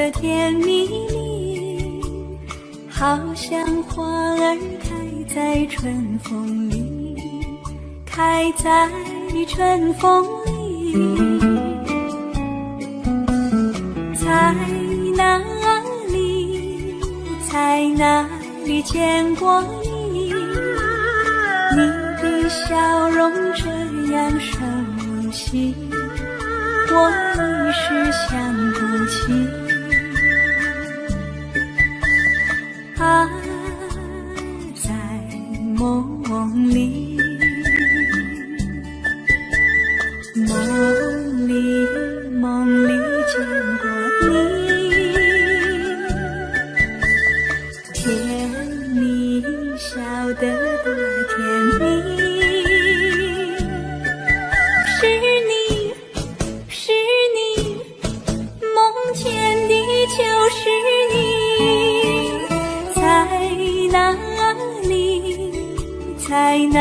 的甜蜜里，好像花儿开在春风里，开在春风里。在哪里，在哪里见过你？你的笑容这样熟悉，我一时想不起。啊，在梦里，梦里见过你，甜蜜笑得多甜蜜。是你，梦见的就是你。在哪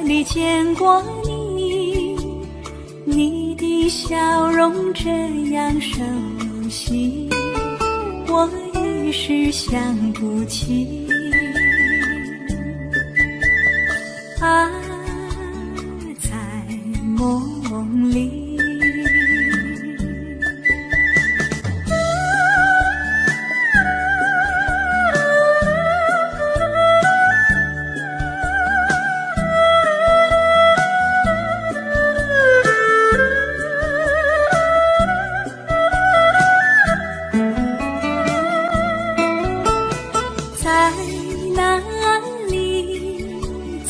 里见过你？你的笑容这样熟悉，我一时想不起。啊，在梦里。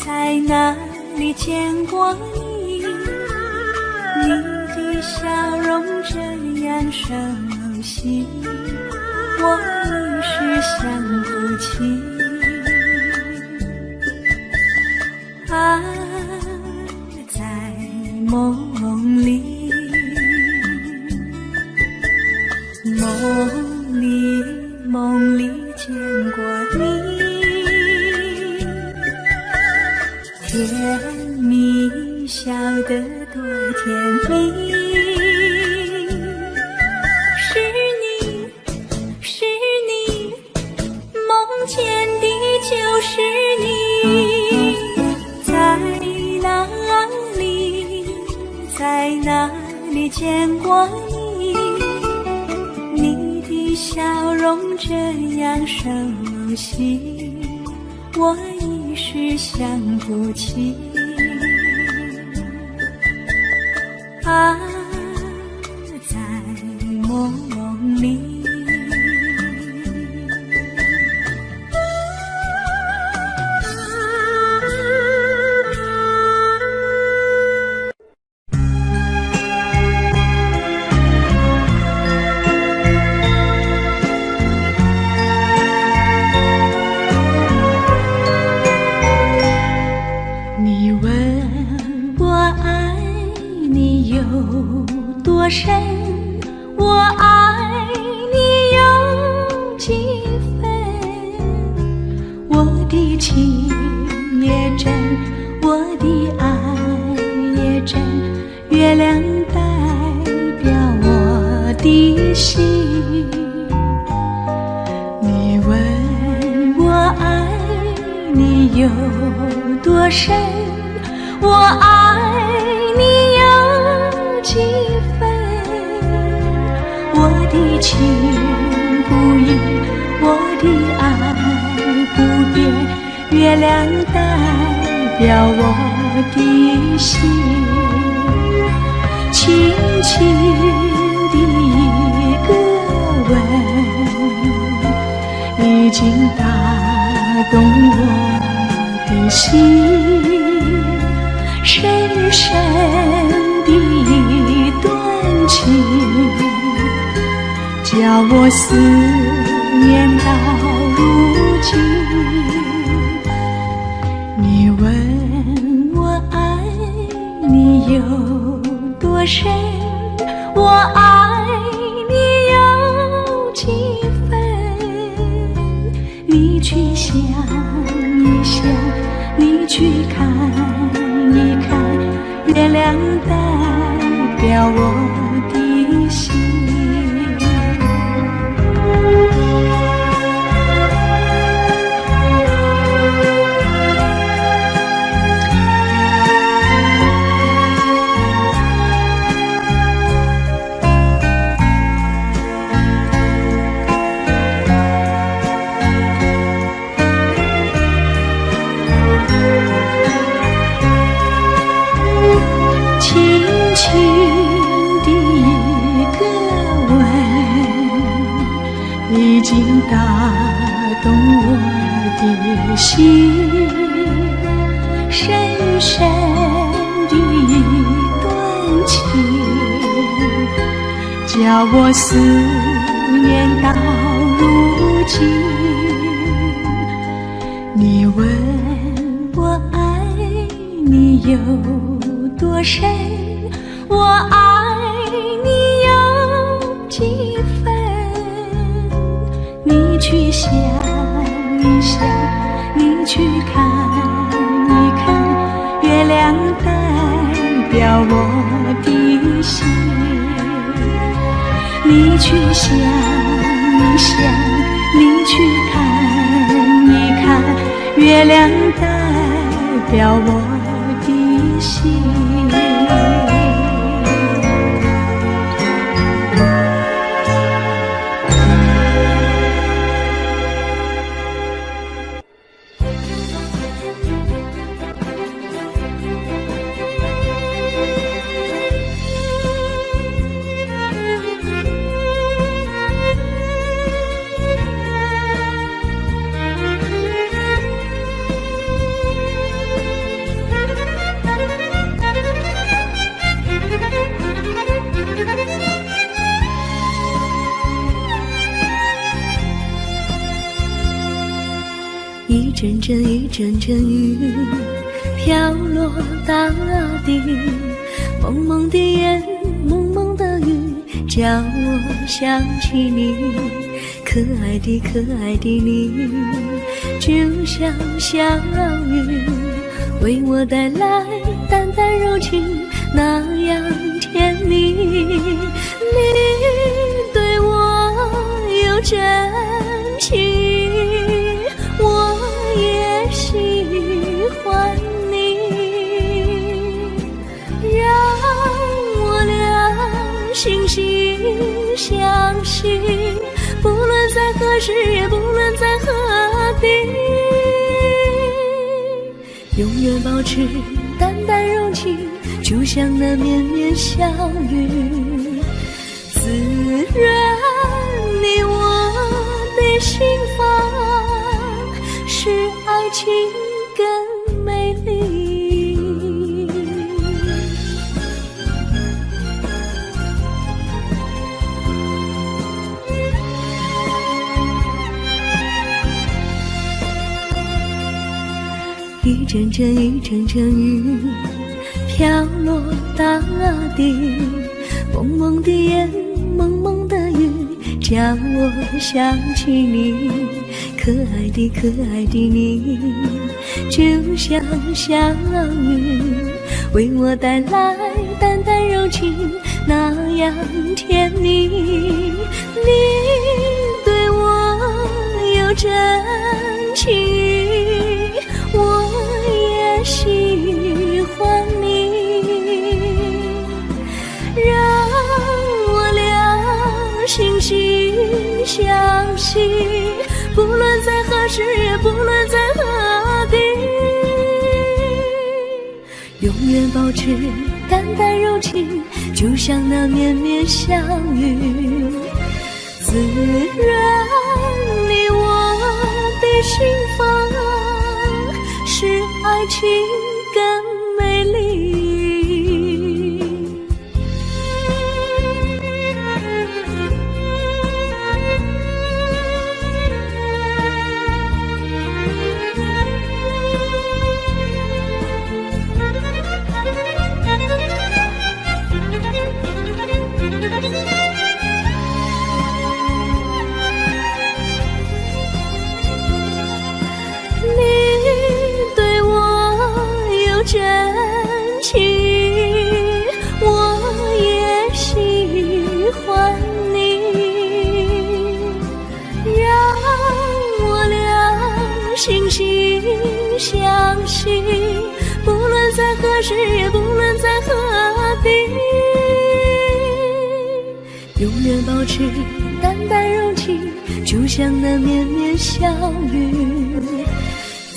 在哪里见过你？你的笑容这样熟悉，我一时想不起。啊，在梦里，梦里见过你。甜蜜笑得多甜蜜。是你，梦见的就是你。在哪里见过你？你的笑容这样熟悉，我一时想不起。啊，在梦里。多深，我爱你有几分？我的情也真，我的爱也真，月亮代表我的心。你问我爱你有多深，我爱你有几分？我的情不移，我的爱不变，月亮代表我的心。轻轻的一个吻，已经打动我的心。深深的一段情，叫我思念到如今。你问我爱你有多深，我爱你有几分？你去想一想，你去看一看，月亮代表我的心。动我的心，深深的一段情，叫我思念到如今。你问我爱你有多深，我爱你有几分？你去想一想，你去看一看，月亮代表我的心。你去想一想，你去看一看，月亮代表我的心。一阵阵一阵阵雨飘落大地，蒙蒙的烟，蒙蒙的雨，叫我想起你，可爱的可爱的你，就像小雨，为我带来淡淡柔情，那样甜蜜。你对我有真情，我也喜欢你，让我俩心心相惜，不论在何时，也不论在何地，永远保持淡淡柔情，就像那绵绵小雨，滋润你我的心房，使爱情更美丽。一阵阵一阵阵雨飘落大地，蒙蒙的烟，蒙蒙的雨，叫我想起你，可爱的可爱的你，就像小雨，为我带来淡淡柔情，那样甜蜜。你对我有真情，我也喜欢你，让我俩心心相惜，不论在何时，也不论在何地，永远保持淡淡柔情，就像那绵绵小雨，滋润你我的心房，使爱情更美丽。真情，我也喜欢你，让我俩心心相惜，不论在何时，也不论在何地，永远保持淡淡柔情，就像那绵绵小雨，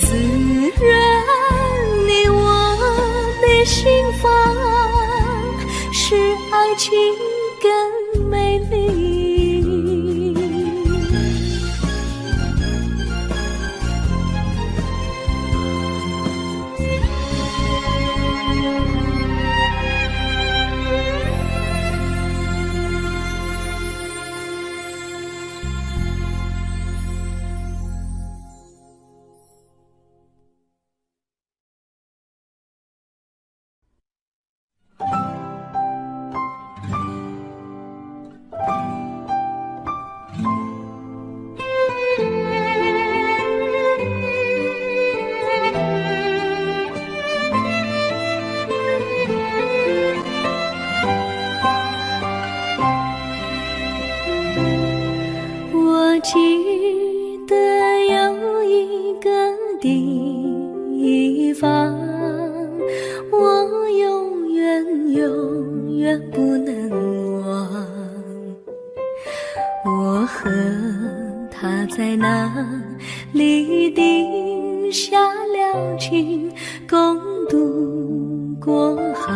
滋润你我的心房，使爱情更美丽。地方，我永远不能忘。我和他在那里定下了情，共度过好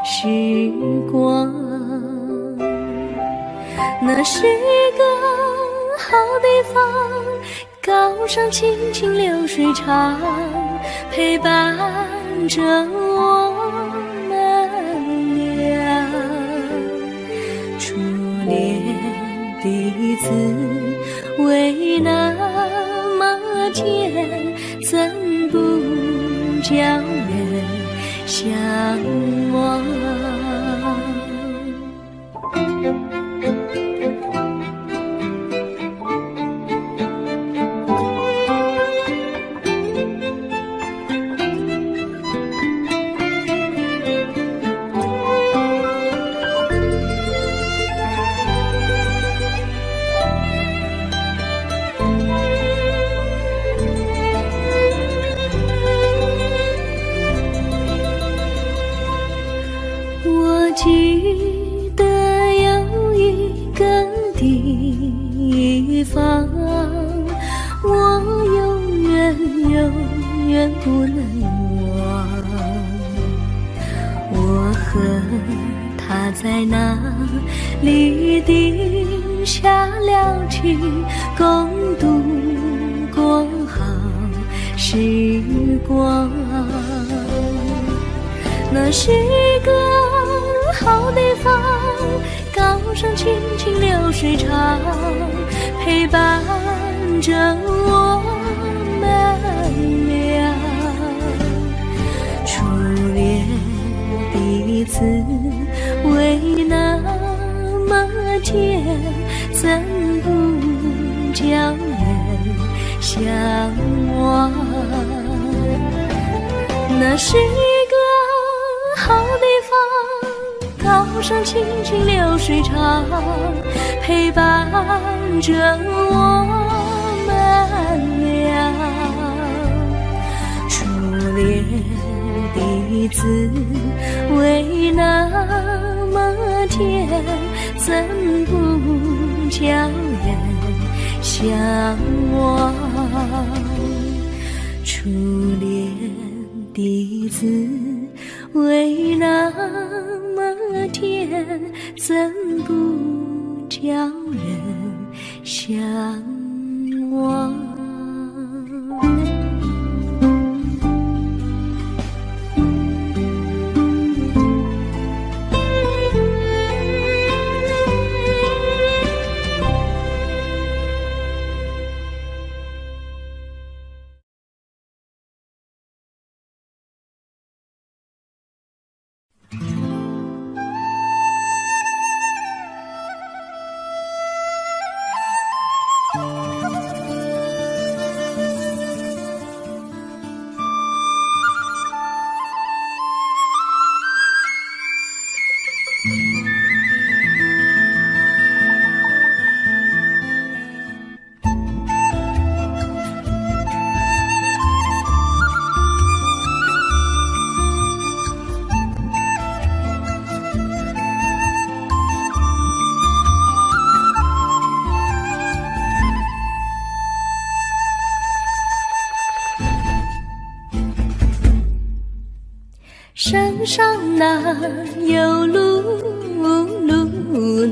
时光。那是个好地方，高山青青流水长，陪伴着我们俩。初恋的滋味那么甜，怎不叫人向往？我记得有一个地方，我永远不能忘。我和他在那里定下了情，共度过好时光。那是个好地方，高山青青流水长，陪伴着我们俩。初恋的滋味那么甜，怎不叫人向往？那是好地方，高山青青流水长，陪伴着我们俩。初恋的滋味那么甜，怎不叫人向往？初恋的滋味那么甜，怎不叫人向往？山上哪有路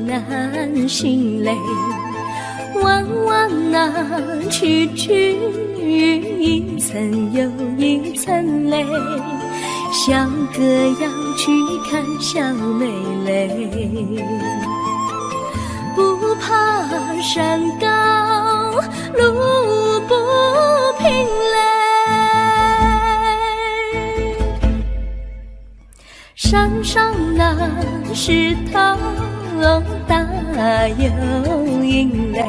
难行嘞，弯弯哪曲一层又一层嘞，小哥要去看小妹嘞，不怕山高路不平嘞，山上那石头大又硬嘞，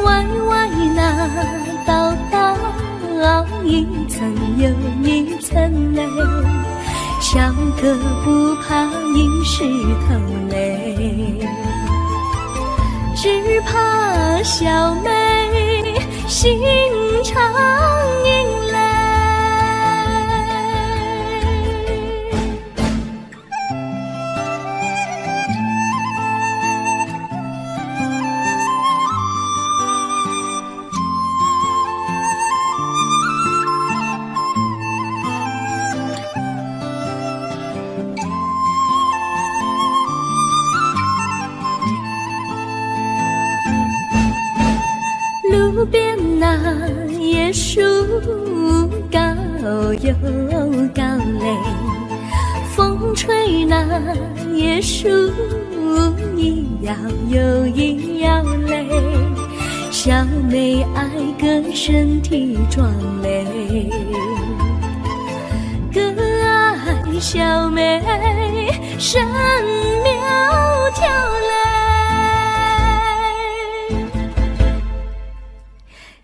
歪歪那道一层又一层嘞，小哥不怕硬石头嘞，只怕小妹心肠边那椰树高又高嘞，风吹那椰树一摇又一摇嘞，小妹爱个身体壮嘞，个爱小妹身苗条嘞，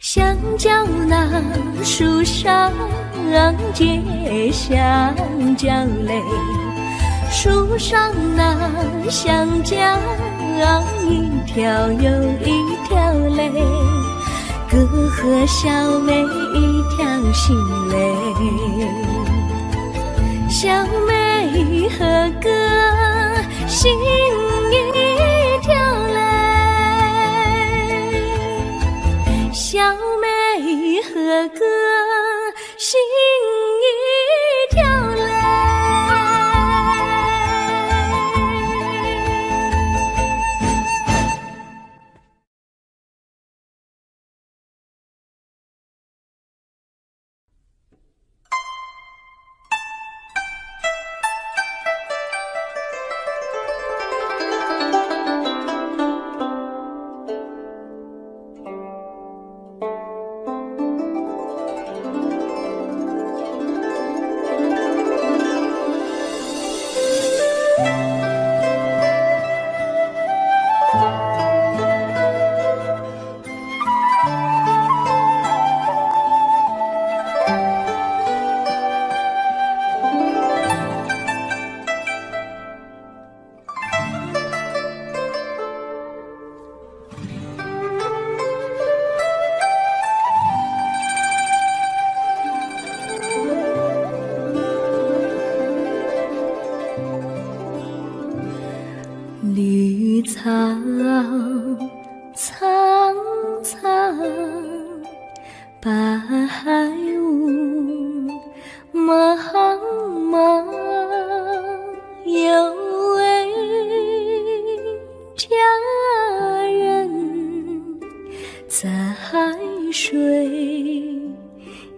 香蕉那树上结香蕉嘞，树上那香蕉一条又一条嘞，哥和小妹一条心嘞，小妹和哥心一条嘞，小妹和哥心一条嘞。绿草苍苍，白雾茫茫，有位佳人在水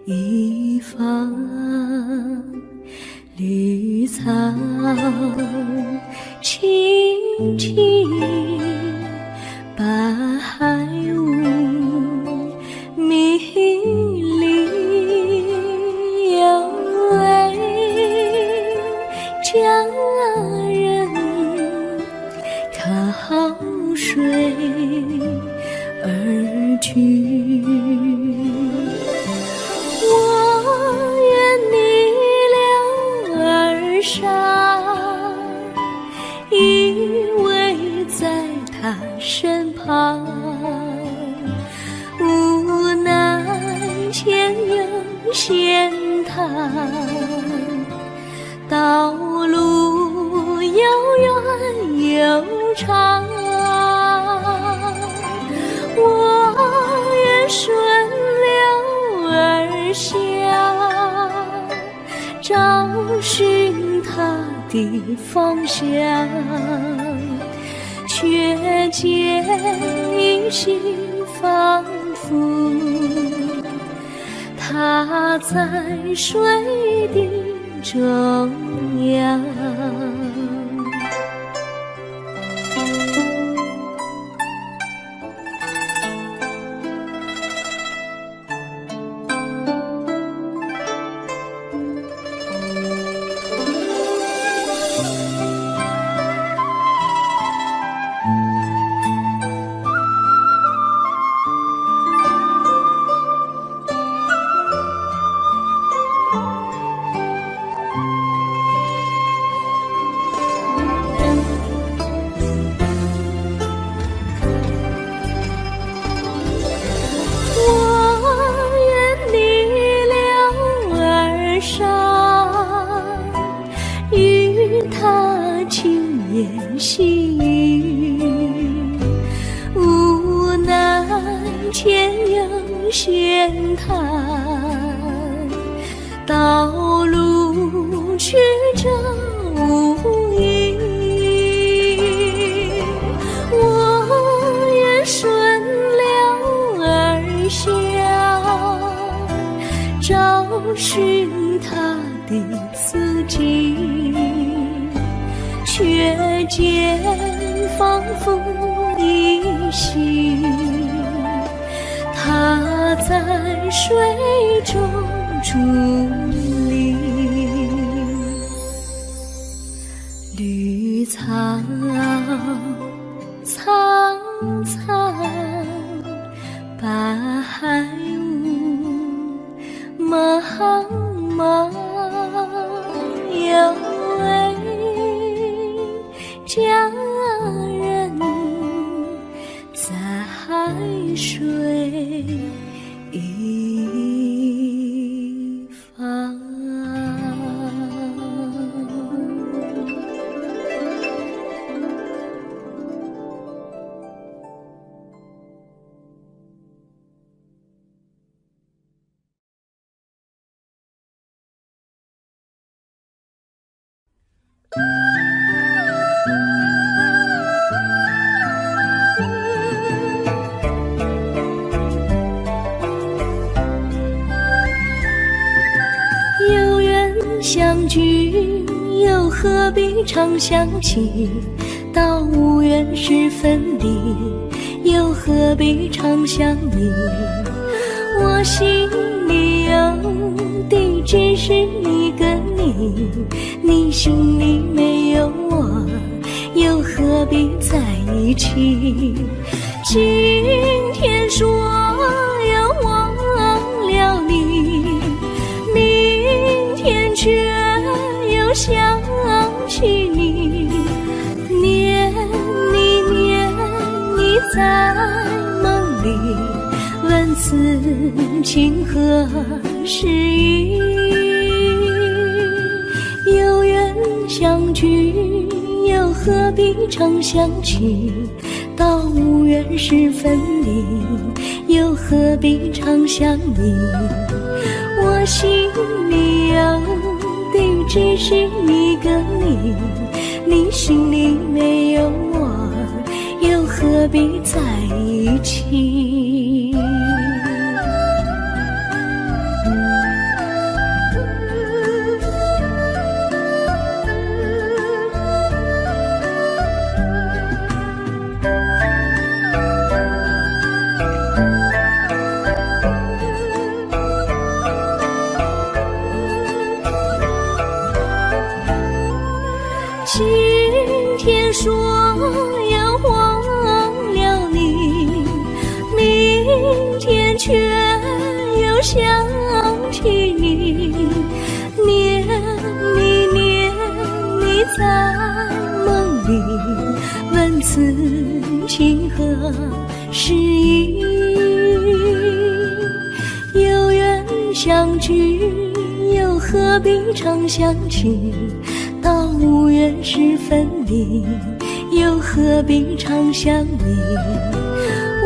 一方，绿草青青，白雾迷离，有位佳人靠水而居，我愿你两耳上，依偎在他身旁，无奈前有险滩，道路又远又长，我愿顺流而下，找寻他的方向，却见一心仿佛他在水的中央。细雨，无奈前有险滩，道路曲折无依，我愿顺流而下，找寻他的足迹，却见仿佛依稀，他在水中伫立。绿草苍苍，白雾茫茫，有位佳人在海水一方。有缘相聚，又何必常想起？到无缘时分离，又何必常想你？我心里有的只是一个你，你心里没有我，又何必在一起？今天说要忘了你，明天却又想起你，念你在梦里，问此情何时已？有缘相聚，又何必常想起？到无缘时分离，又何必常想你？我心里有的只是一个你，你心里没有我，又何必在一起？今天说要忘了你，明天却又想起你，念你在梦里，问此情何时已？有缘相聚，又何必常想起？到无缘时分离，又何必常想你？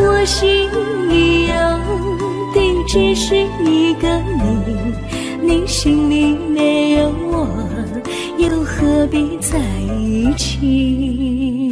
我心里有的只是一个你，你心里没有我，又何必在一起？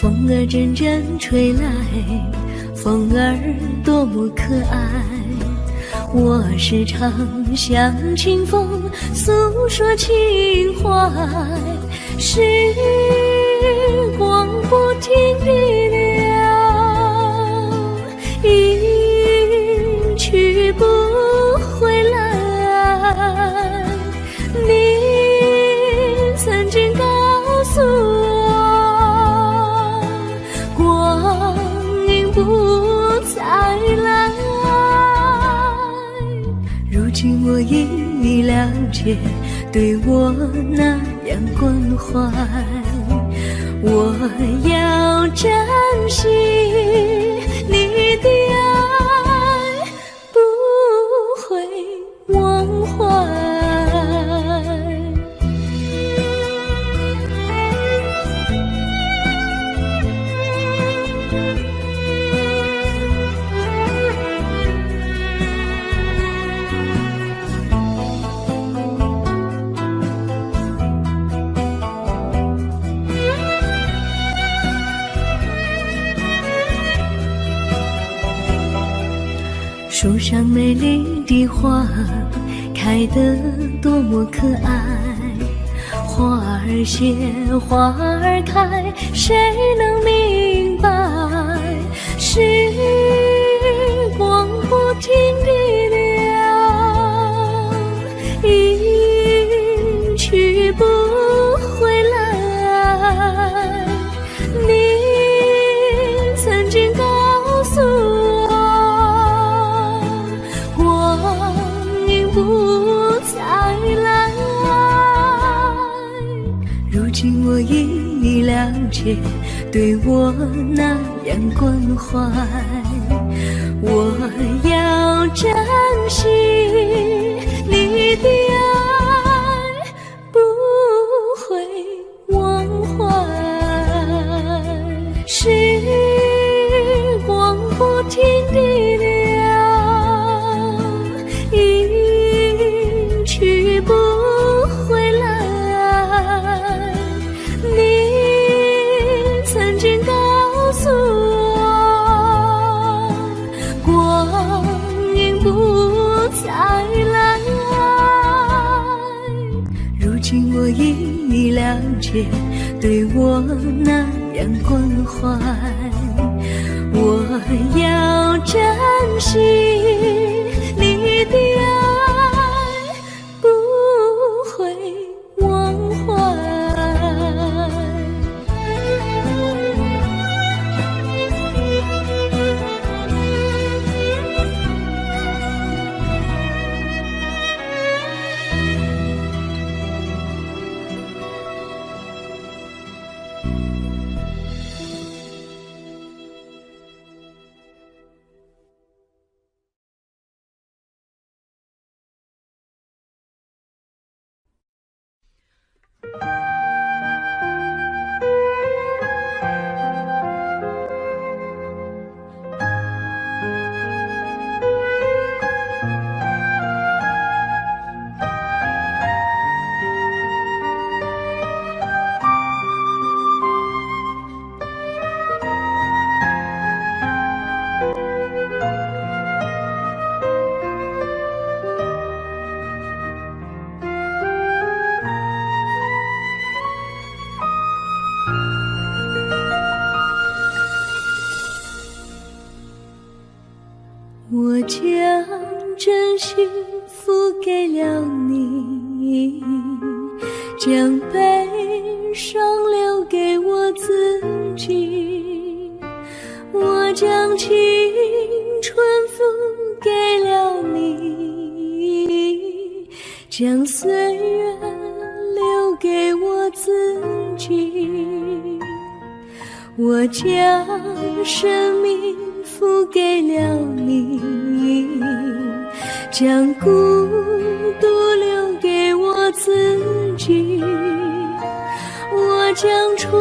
风儿阵阵吹来，风儿多么可爱。我时常向清风诉说情怀，时光不停地流，一去不回来。你曾经告诉我，光阴不再来，如今我已你了解，对我那样关怀，我要珍惜你的爱，不会忘怀。树上美丽的花开得多么可爱，花儿谢，花儿开，谁能明白？时光不停地流，一去不回来。你曾经告诉我，不再来，如今我已了解，对我那样关怀，我要珍惜你的爱，不会忘怀。时光不停地流，去不回来。你曾经告诉我，光阴不再来，如今我已了解，对我那样关怀，我要珍惜你的爱，不会忘怀。我将真心付给了你，将悲伤留给我自己，我将青春付给了你，将岁月留给我自己，我将生命付给了你，将孤独留给我自己，我将春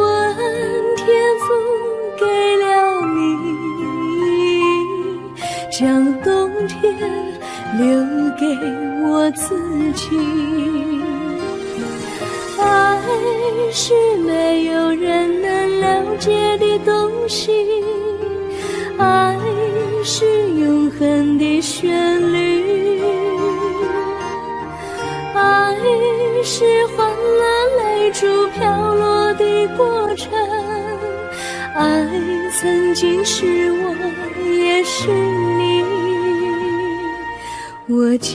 天付给了你，将冬天留给我自己。爱是没有人能了解的东西，爱是永恒的旋律，爱是欢乐泪珠飘落的过程，爱曾经是我也是你，我将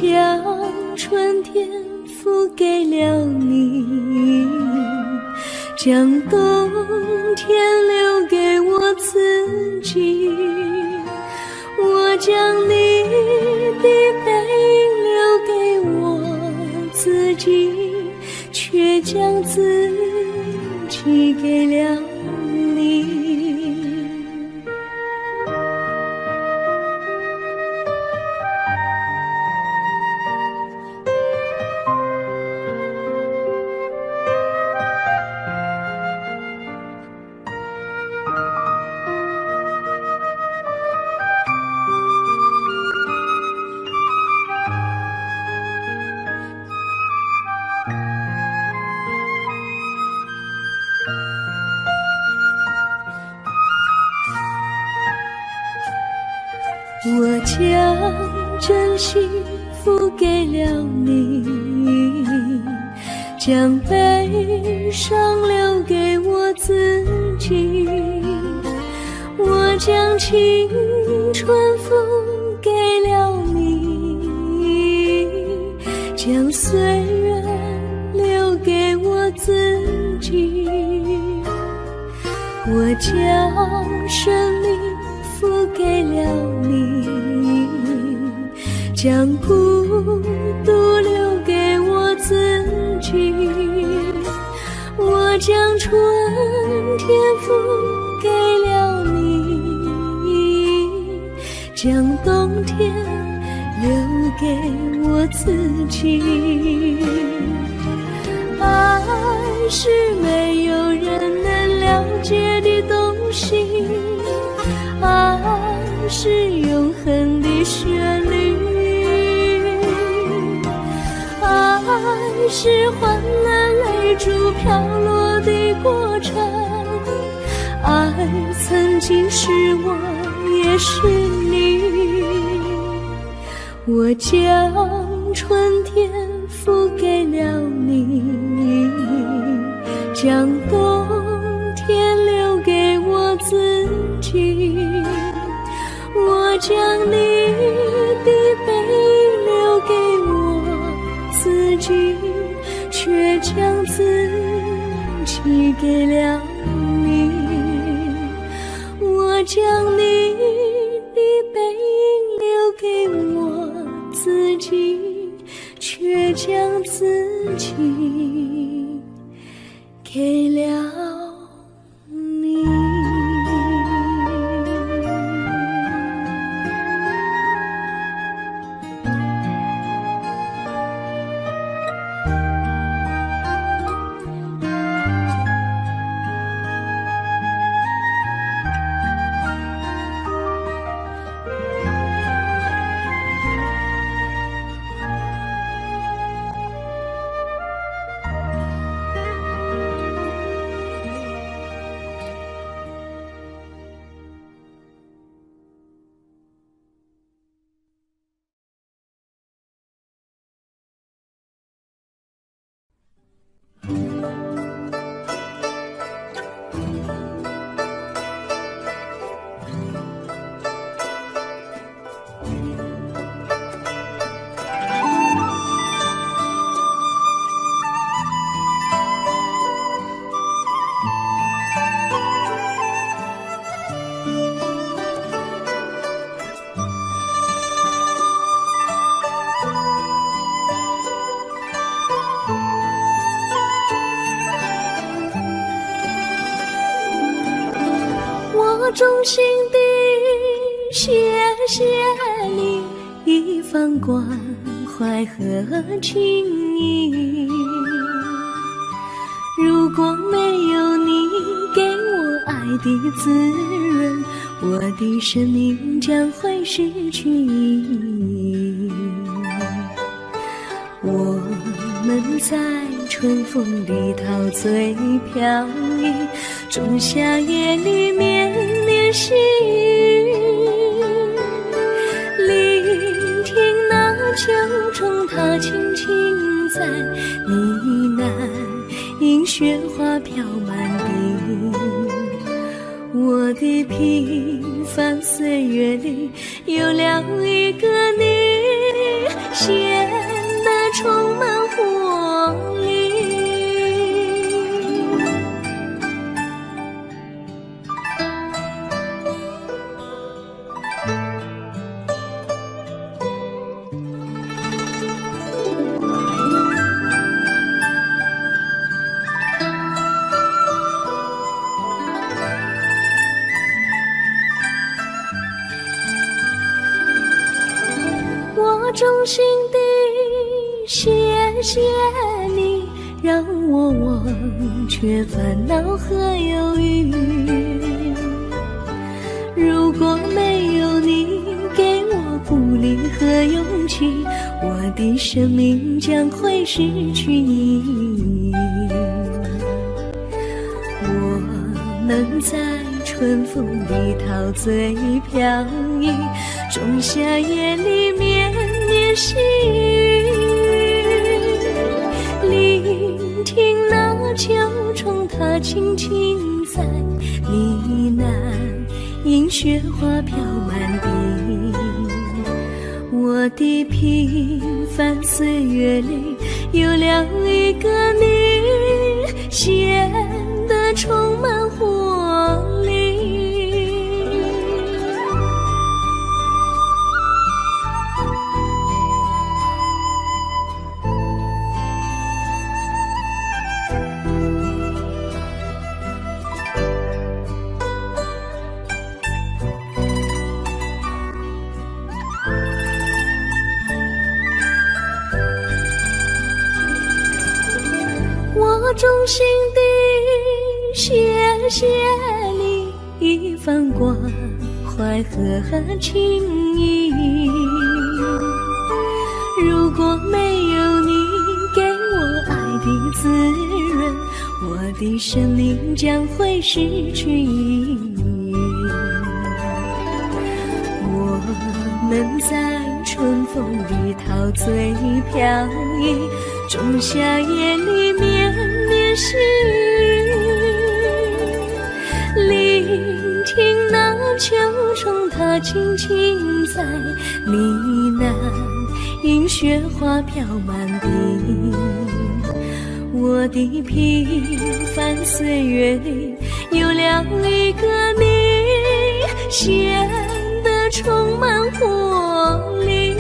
春天付给了你，将冬天留给我自己，我将你的背影留给我自己，却将自己给了你。我将真心付给了你，将悲伤留给我自己。我将青春付给了你，将岁月留给我自己。我将生命付给了你，将孤独留给我自己。我将春天付给了你，将冬天留给我自己。爱是没有人能了解的东西，爱是永恒的旋律，爱是换了泪珠飘落的过程，爱曾经是我也是你。我将春天付给了你，将冬天留给我自己。我将你的背留给我自己，却将自己给了你。我将你的背留给我自己，却将自己给了你。我衷心地谢谢你一番关怀和情谊，如果没有你给我爱的滋润，我的生命将会失去意义。我们在春风里陶醉飘逸，仲夏夜里绵绵细雨，聆听那秋虫它轻轻在呢喃，因雪花飘满地。我的平凡岁月里有了一个你，显得充满活力。谢你，让我忘却烦恼和忧郁。如果没有你给我鼓励和勇气，我的生命将会失去意义。我能在春风里陶醉飘逸，仲夏夜里绵绵细雨，聆听那秋虫它轻轻在呢喃，因雪花飘满地。我的平凡岁月里有了一个你，显得充满活力。我衷心地谢谢你一番关怀和情谊，如果没有你给我爱的滋润，我的生命将会失去意义。我能在春风里陶醉飘逸，仲夏夜里绵绵细雨，聆听那秋虫它轻轻在呢喃，因雪花飘满地。我的平凡岁月里有了一个你，显得充满活力。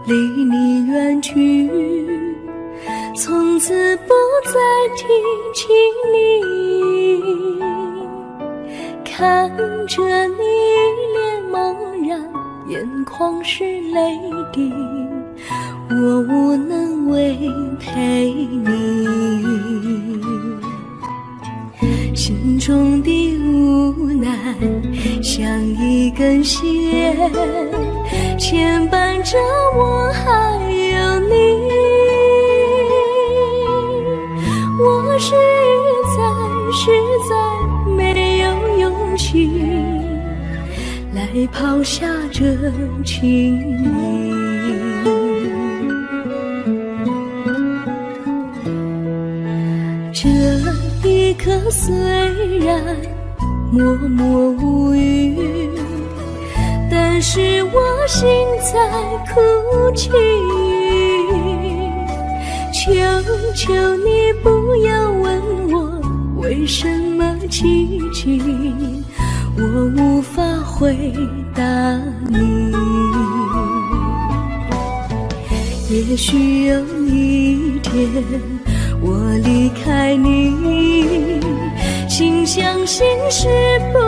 离你远去，从此不再提起你，看着你脸茫然，眼眶是泪滴，我无能为陪你，心中的无奈像一根线牵绊着我还有你，我实在没有勇气来抛下这情谊。这一刻虽然默默无语，但是我心在哭泣，求求你不要问我为什么寂静，我无法回答你。也许有一天我离开你，心相信是不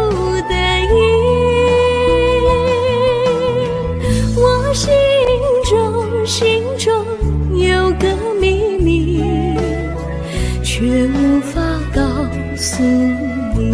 得已，我心中有个秘密，却无法告诉你。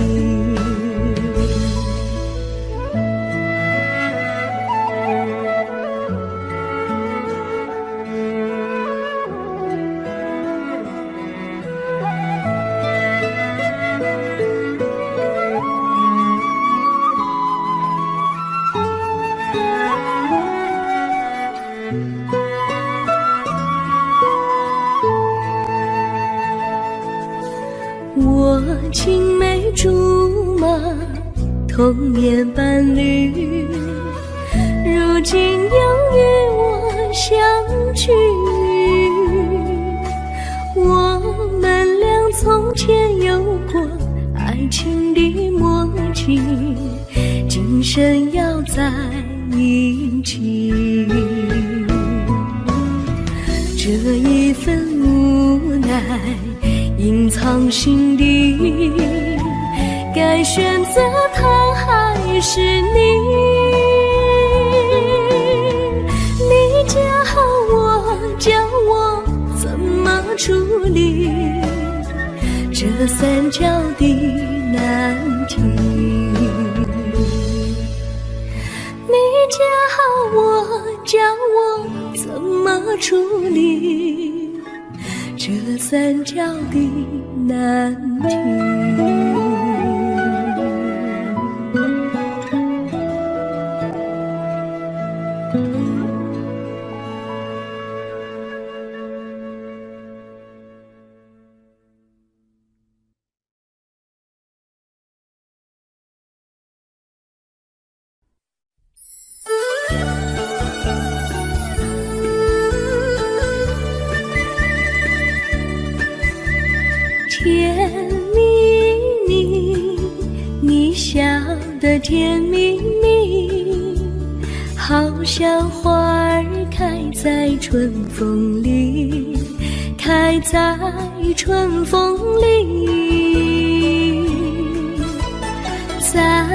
童年伴侣，如今又与我相聚。我们俩从前有过爱情的默契，今生要在一起。这一份无奈隐藏心底，该选择他还是你？你教我，教我怎么处理这三角的难题。你教我，教我怎么处理这三角的难题。甜蜜蜜，你笑得甜蜜蜜，好像花儿开在春风里，开在春风里。在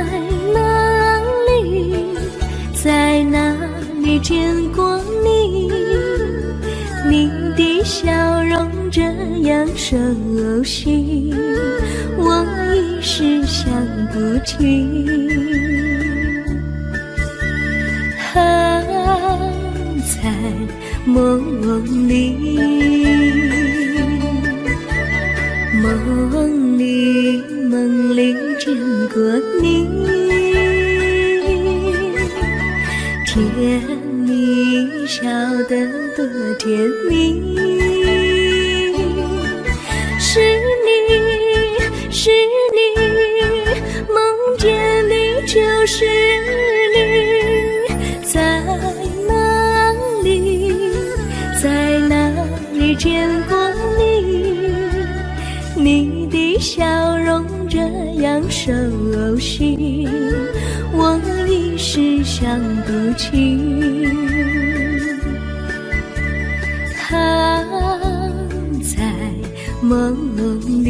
哪里，在哪里见过你？你的笑容这样熟悉，我一时想不起。在梦里，梦里见过你，甜蜜笑得多甜蜜。是你，是你，梦见你就是你。在哪里，在哪里见过你？你的笑容这样熟悉，我一时想不起。在梦里。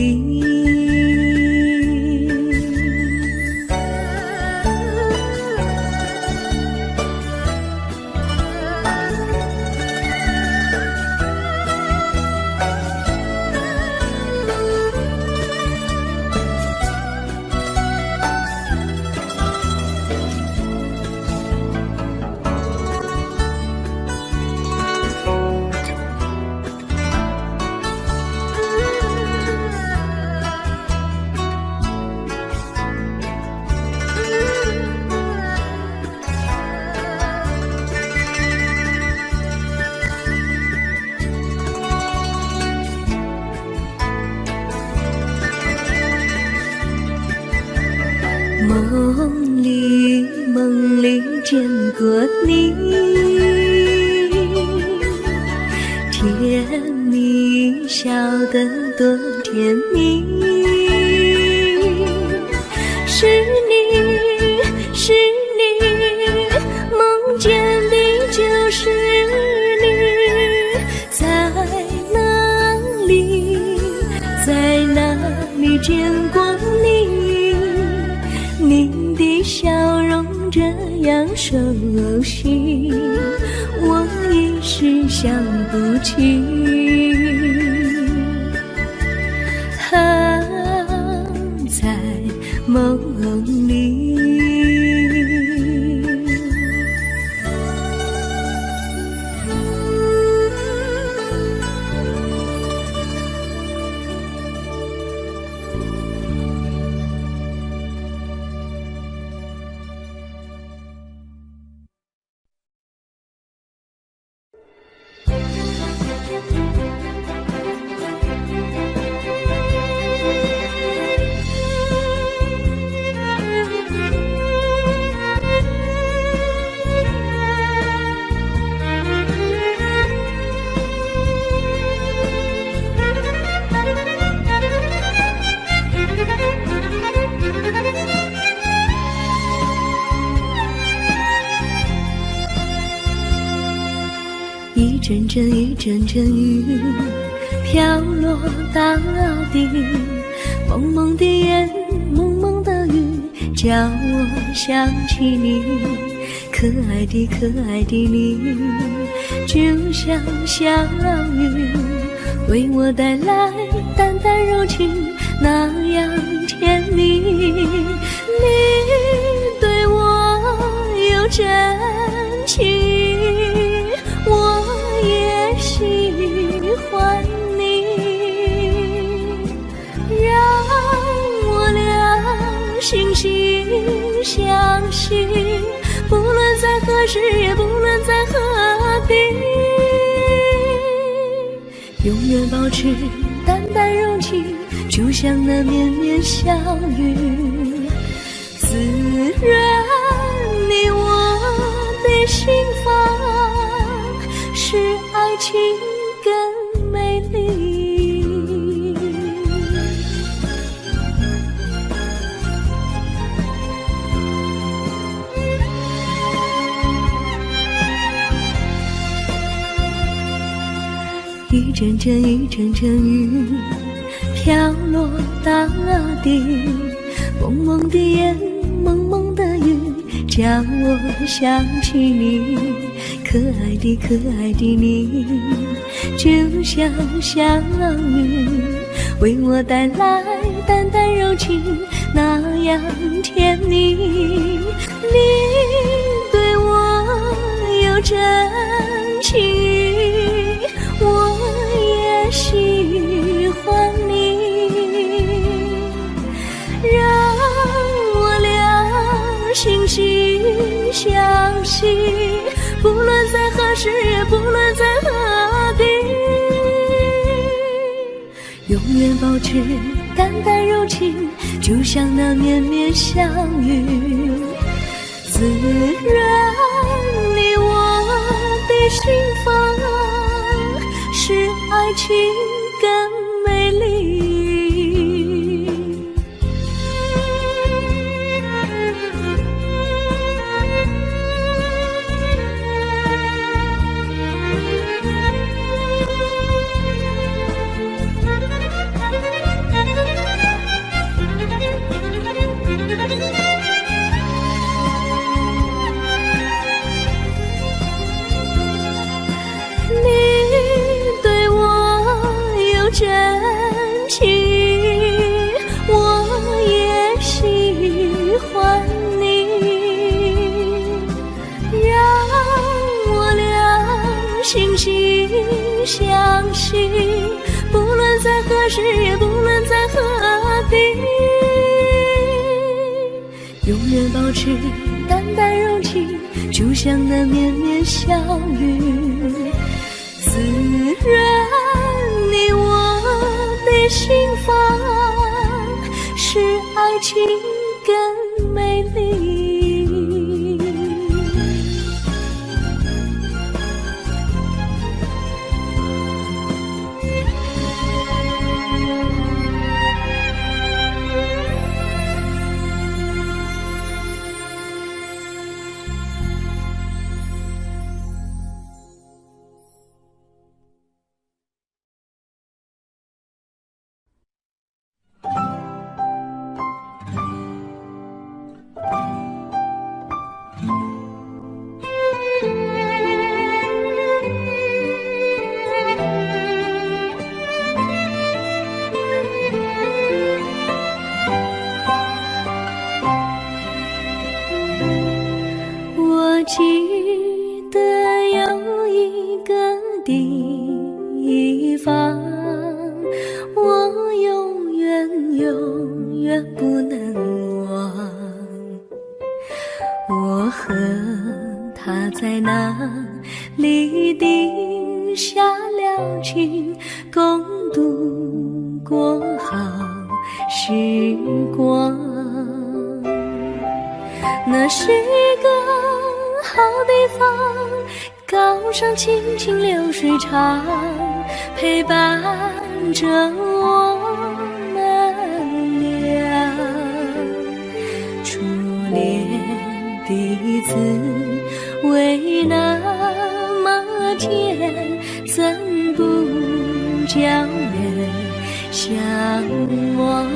梦里见过你，甜蜜笑得多甜蜜。是你，是你，梦见的就是你。在哪里，在哪里见过你？你的笑容这样熟悉，我一时想不起。在梦里。阵阵一阵阵雨飘落大地，蒙蒙的烟，蒙蒙的雨，叫我想起你，可爱的可爱的你，就像小雨，为我带来淡淡柔情，那样甜蜜。你对我有真情，我也喜欢你，让我俩心心相惜，不论在何时，也不论在何地，永远保持淡淡柔情，就像那绵绵小雨，滋润你我的心房，使爱情更美丽。一阵阵一阵阵雨飘落大地，蒙蒙的烟，蒙蒙的雨，叫我想起你，可爱的可爱的你，就像小雨，为我带来淡淡柔情，那样甜蜜。你对我有真情，我也喜欢你，让我俩心心相惜，不论在何时，也不论在何地，永远保持淡淡柔情，就像那绵绵小雨，滋润你我的心房，使爱情更美丽。真情，我也喜欢你，让我俩心心相惜，不论在何时，也不论在何地，永远保持淡淡柔情，就像那绵绵小雨，滋润你我的心房，使爱情更美丽。记得有一个地方，我永远不能忘。我和他在那里定下了情，共度过好时光。那是一个好地方，高山清清流水长，陪伴着我们俩。初恋的滋味那么甜，叫人向往。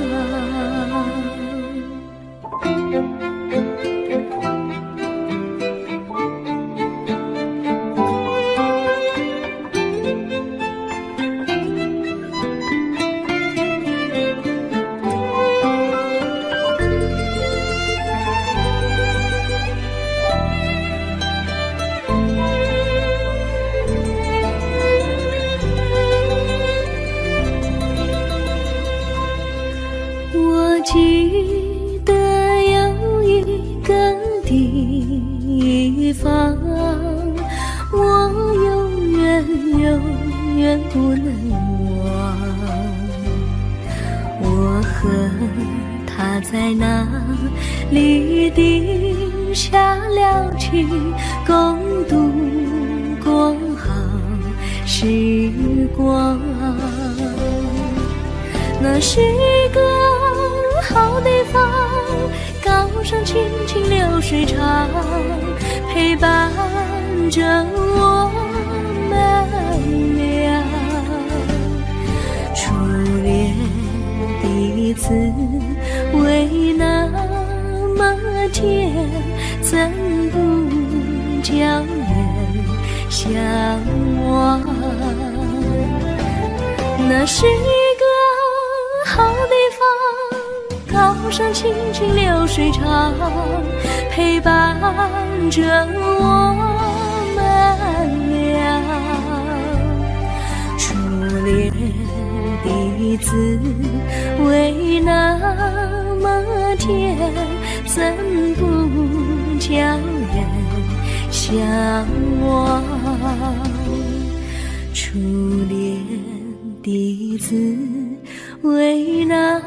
记得有一个地方，我永远不能忘。我和他在那里定下了情，共度过好时光。那是一个好地方，高山青青流水长，陪伴着我们俩。初恋的滋味那么甜，怎不叫人向往？那是一个好地方，高山青青流水长，陪伴着我们俩。初恋的滋味那么甜，怎不叫人向往？初恋的滋味那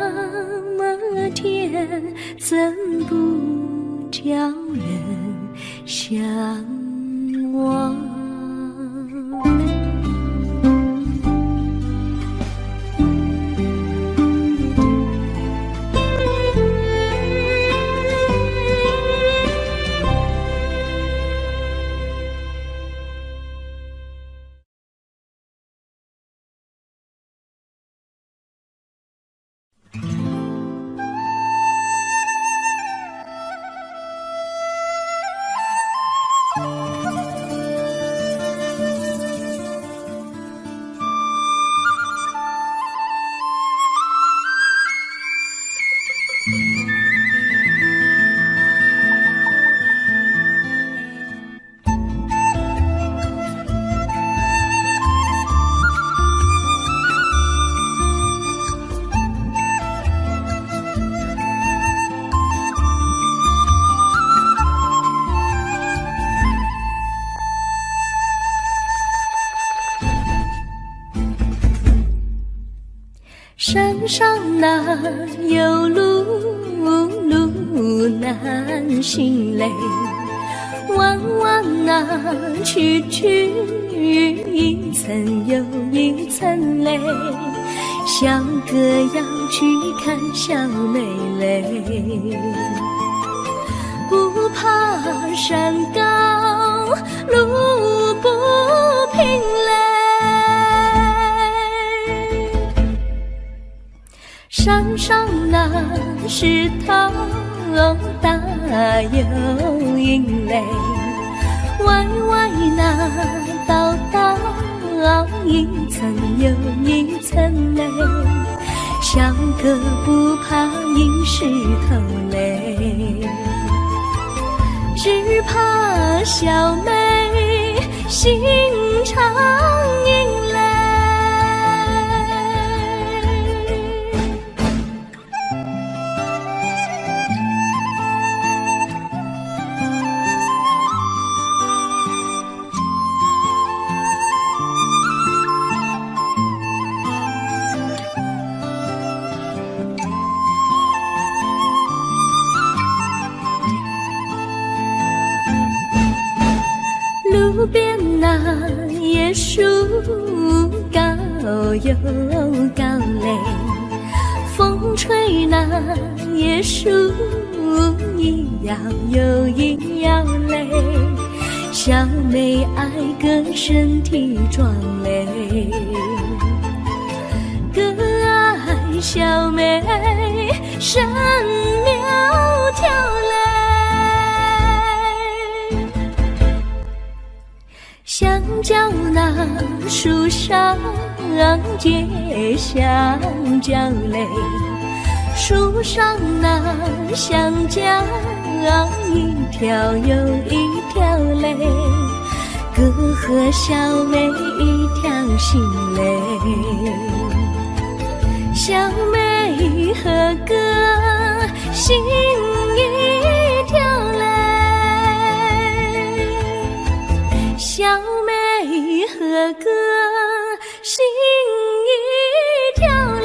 么甜，怎不叫人向往？山上哪有路难行嘞，弯弯哪曲一层又一层嘞，小哥要去看小妹妹，不怕山高路不平嘞。山上那石头大又阴嘞，歪歪那道一层又一层嘞，小哥不怕硬石头嘞，只怕小妹心肠硬嘞。路边那椰树高又高嘞，风吹那椰树一摇又一摇嘞，小妹爱个身体壮嘞，个爱小妹，神苗条蕾。香蕉那树上结香蕉蕾，树上那香蕉一条又一条蕾，哥和小妹一条心蕾，小妹和哥心一条蕾，小妹和哥心一条蕾。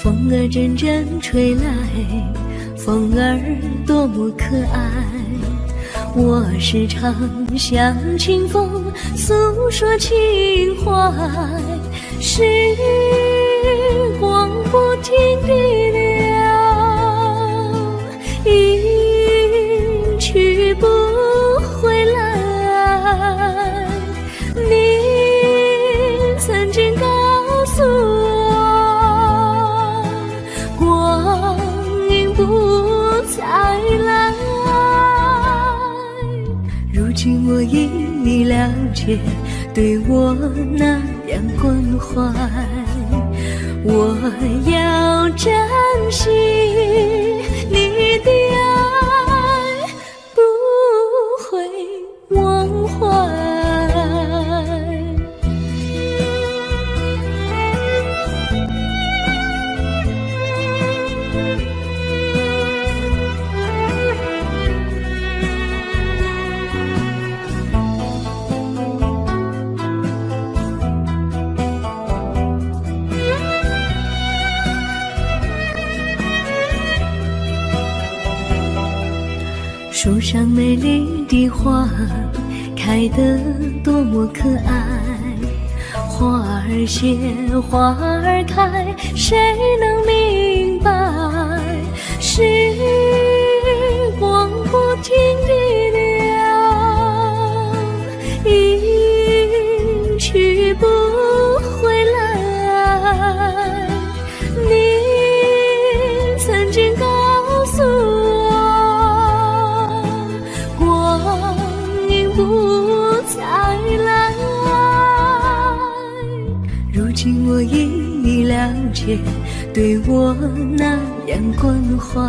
风儿阵阵吹来，风儿多么可爱。我时常向清风诉说情怀，时光不停地流，一去不回来。你曾经告诉我，光阴不再来。如今我因你了解，对我那样关怀，我要珍惜你的爱，不会忘怀。树上美丽的花开得多么可爱，花儿谢花儿开，谁能明白？时光不停地流，一去不回来。你曾经告诉我，光阴不再来。如今我因你了解，对我那样关怀，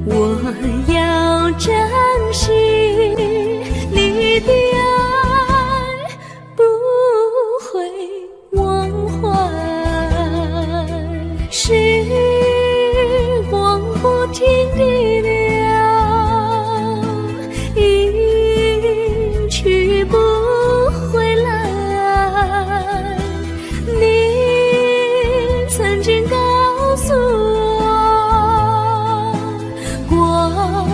我要珍惜你的爱，不会忘怀。时光不停地流，一去不回来。你曾经告诉我，光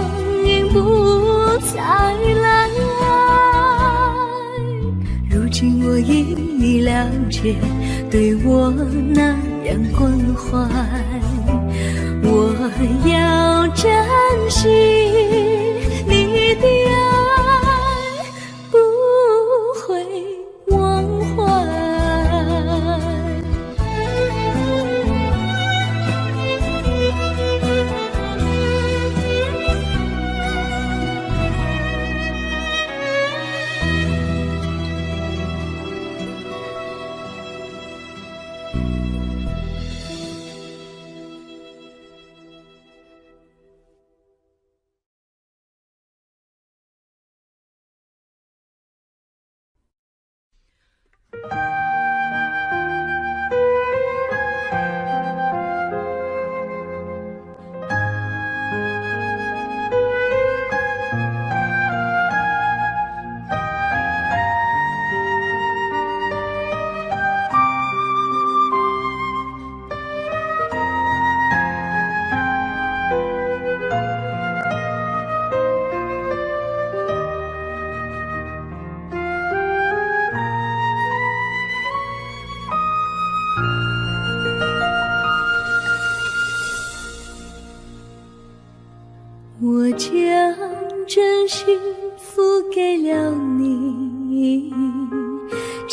阴不再来。如今我因你了解，对我那样关怀，我要珍惜你的爱，不会忘怀。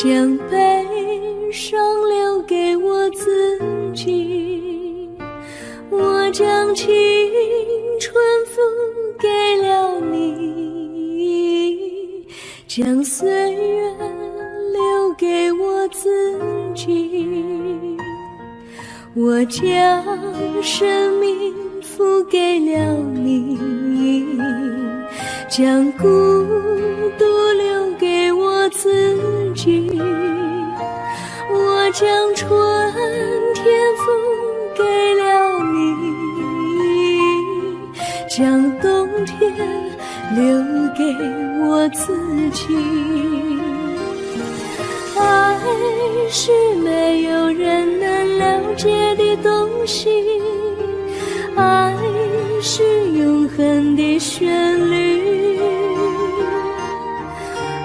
将悲伤留给我自己，我将青春付给了你，将岁月留给我自己，我将生命付给了你，将孤独留给我自己，我将春天付给了你，将冬天留给我自己。爱是没有人能了解的东西，爱是永恒的旋律，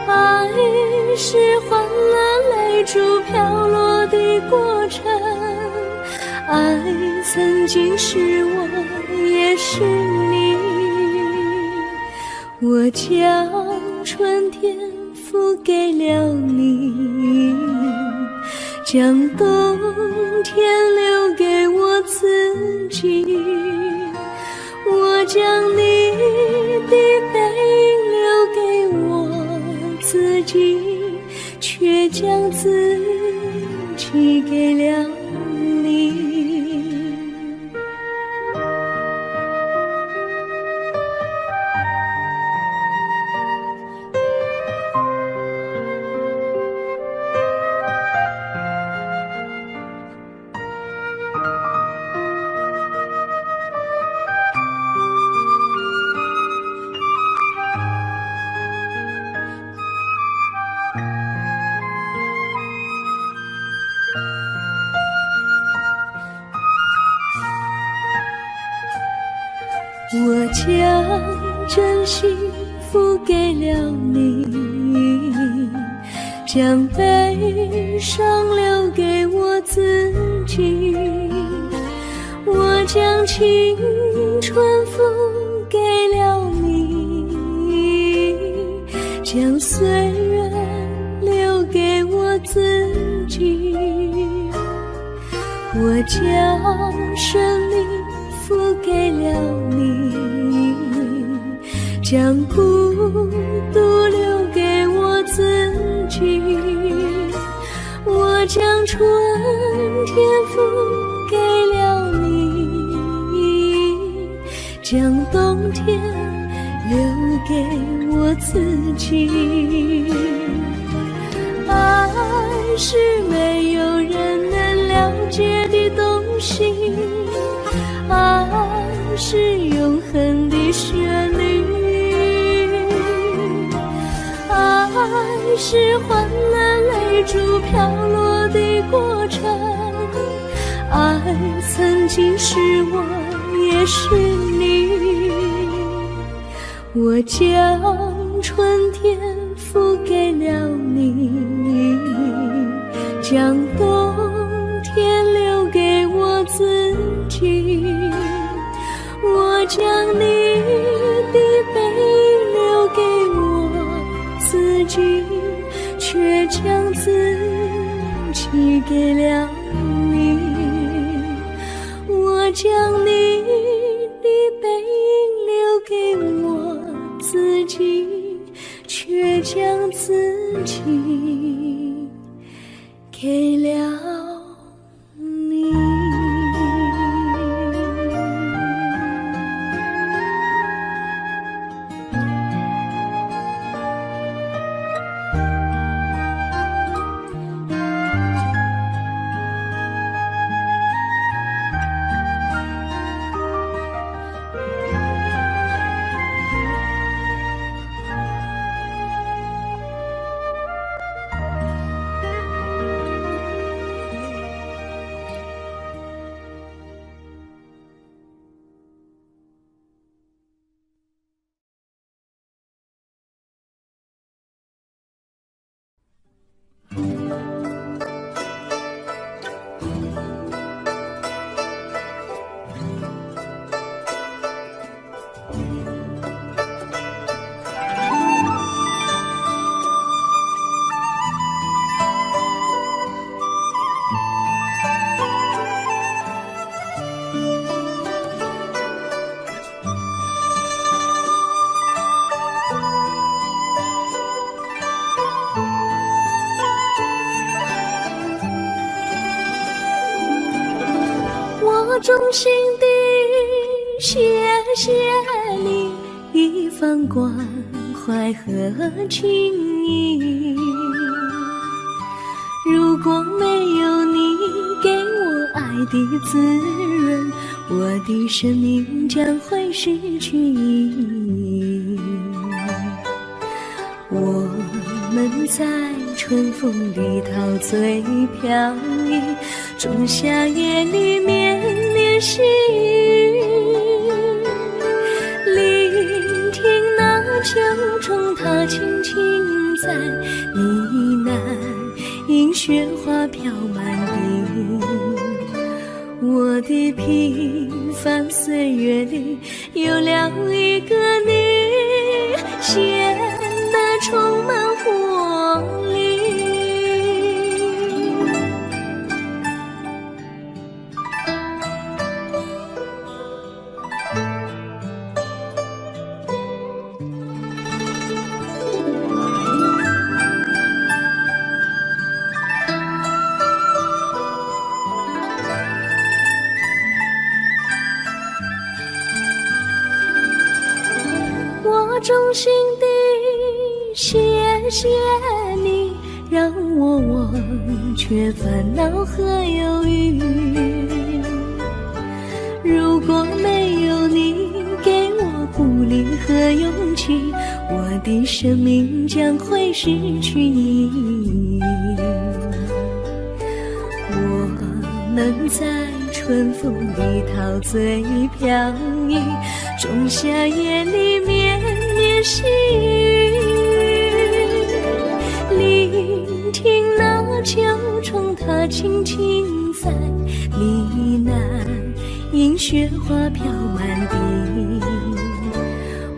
爱是换了泪珠飘落的过程，爱曾经是我也是你，我将春天付给了你，将冬天留给我自己，我将你的背影留给我自己，却将自己给了你。我将真心付给了你，将悲伤留给我自己，我将青春付给了你，将岁月留给我自己，我将生命付给了你，将孤独留给我自己，我将春天付给了你，将冬天留给我自己。爱是没有人能了解的东西，爱是永恒的旋律，爱是换了泪珠飘落的过程，爱曾经是我也是你，我将春天付给了你，将冬天留给我自己，我将你的背影留给我自己，却将自己给了你，我将你的背影留给我自己，却将自己给了你。我衷心地谢谢你一番关怀和情谊，如果没有你给我爱的滋润，我的生命将会失去意义。我们在春风里陶醉飘逸，仲夏夜里绵绵细雨，聆听那秋虫它轻轻在呢喃，迎雪花飘满地。我的平凡岁月里有了一个你，显得充满活力。我衷心地谢谢你，让我忘却烦恼和忧郁。如果没有你给我鼓励和勇气，我的生命将会失去意义。我们在春风里陶醉飘逸，仲夏夜里绵绵细雨，聆听那秋虫它轻轻在呢喃，迎雪花飘满地。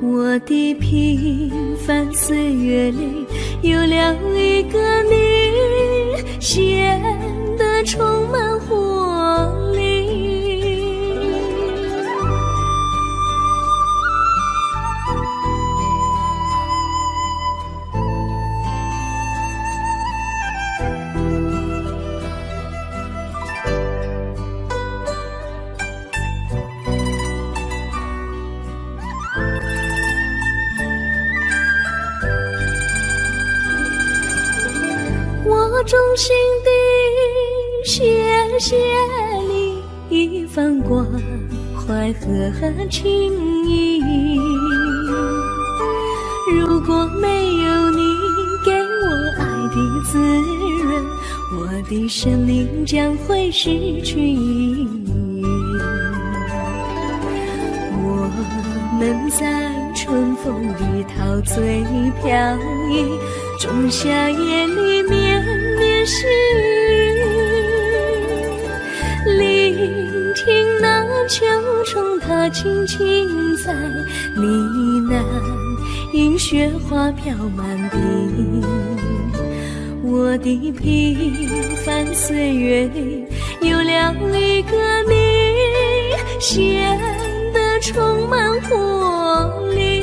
我的平凡岁月里有了一个你，显得充满活力。我衷心地谢谢你一番关怀和情谊，如果没有你给我爱的滋润，我的生命将会失去意义。我们在春风里陶醉飘逸，仲夏夜里绵绵细雨，聆听那秋虫它轻轻在呢喃，迎雪花飘满地。我的平凡岁月里有了一个你，显得充满活力。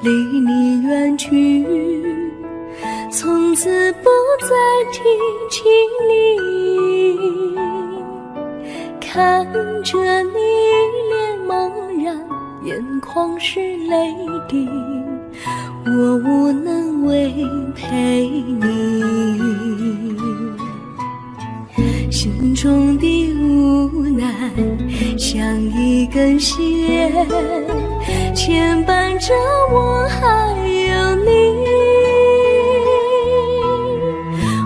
离你远去，从此不再提起你。看着你一脸茫然眼眶是泪滴，我无能为陪你。心中的无奈像一根线，牵绊着我还有你。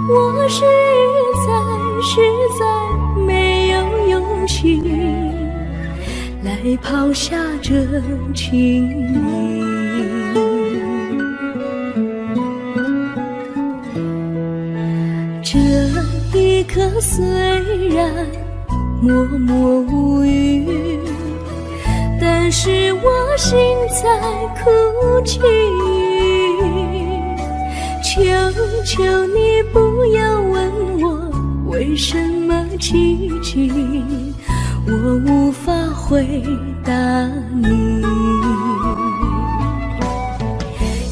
我实在没有勇气来抛下这情谊。这一刻虽然默默无语，但是我心在哭泣。求求你不要问我为什么寂静，我无法回答你。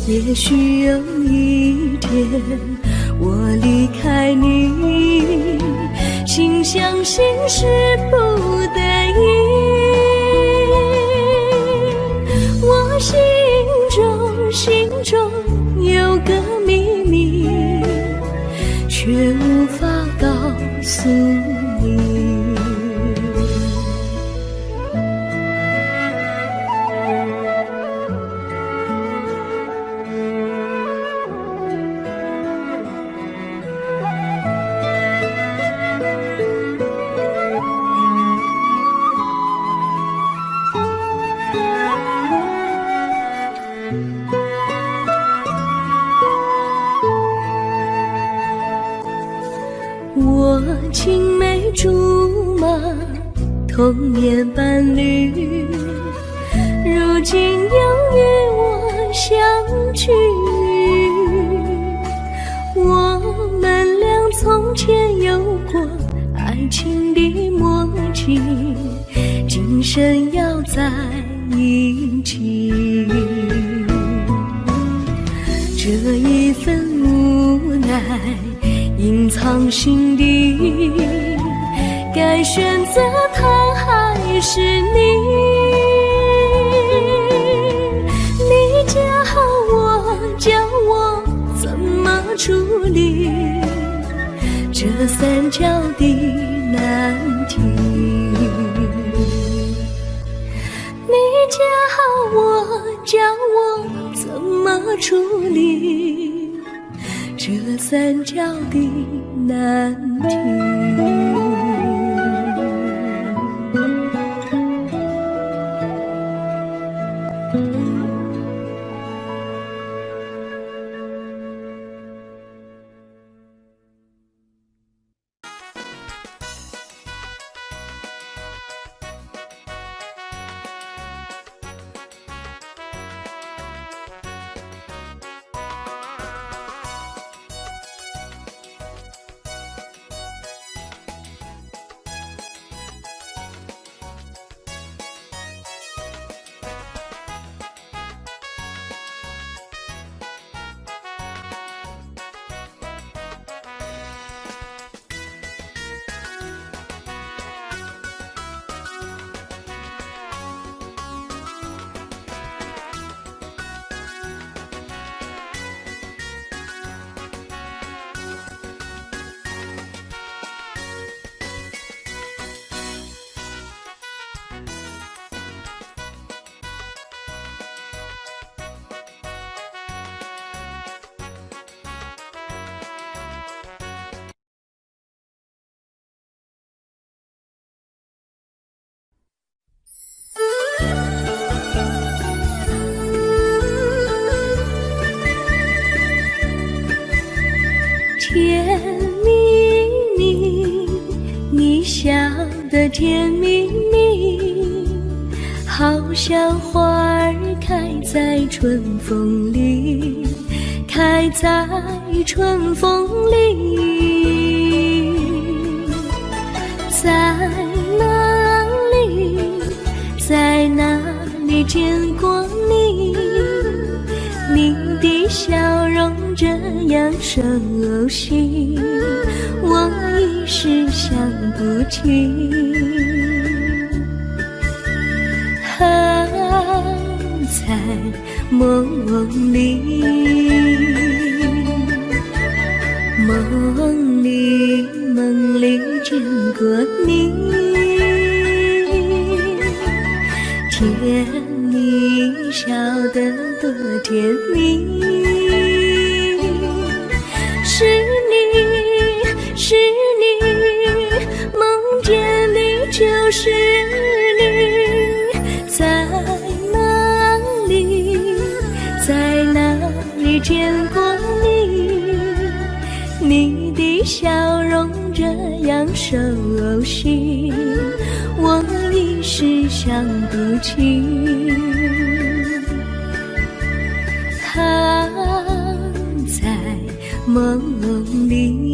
也许有一天我离开你，心相信是不得已。我心中有个秘密，却无法告诉你。我青梅竹马，童年伴侣，如今又与我相聚。我们俩从前有过爱情的默契，今生要在一起。这一份无奈隐藏心底，该选择他还是你？你教我怎么处理这三角的难题？你教我怎么处理这三角的难题？甜蜜蜜，你笑得甜蜜蜜，好像花儿开在春风里，开在春风里。在哪里，在哪里见过你？你的笑容这样熟悉，我一时想不起。啊，在梦里，梦里见过你，甜蜜笑得多甜蜜，是你，是你，梦见你就是你，在哪里，在哪里见过你？你的笑容这样熟悉，我一时想不起。躺在梦里。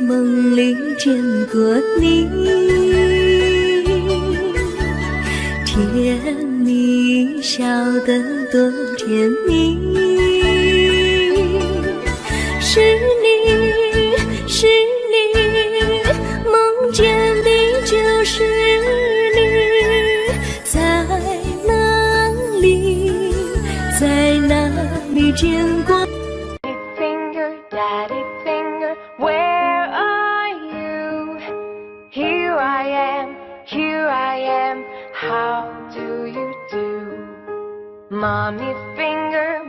梦里见过你，甜蜜笑得多甜蜜，是你，是你，梦见的就是你，在哪里，在哪里见过Daddy finger, where are you? Here I am, how do you do? Mommy finger,